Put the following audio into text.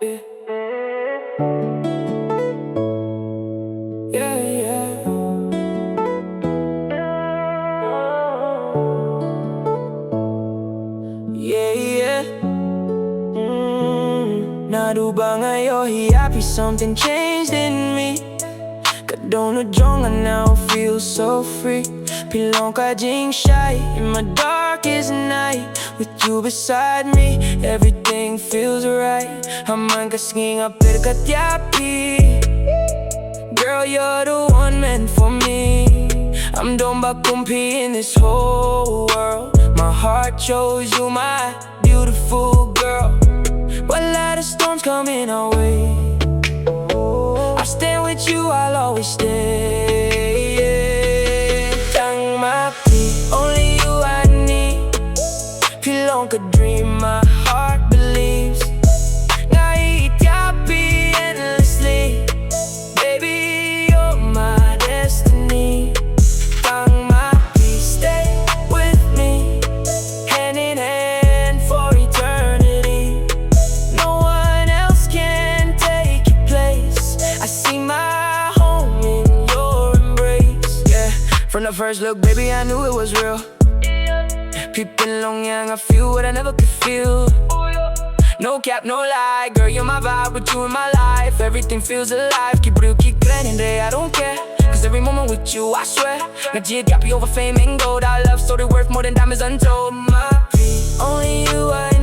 Yeah, yeah, yeah. Yeah, yeah. Naruba ngayon, happy something changed in me. Kadona jonga now feel so free. Pilong ka jing shy in my darkest night. With you beside me, everything feels right. Haman kasing apir katyapi. Girl, you're the one meant for me. I'm done by in this whole world. My heart chose you, my beautiful girl. But a lot of storms coming our way. I stand with you, I'll always stay. Tang only you I need. Pilong ka dream, my heart believes. Happy endlessly. Baby, you're my destiny. Tang stay with me, hand in hand for eternity. No one else can take your place. I see my home in your embrace. Yeah, from the first look, baby, I knew it was real. Peeping long young, I feel what I never could feel. No cap, no lie, girl, you're my vibe, with you in my life. Everything feels alive, keep real, keep grinding, I don't care. Cause every moment with you, I swear. Najid got me over fame and gold. Our love story worth more than diamonds untold. My only you I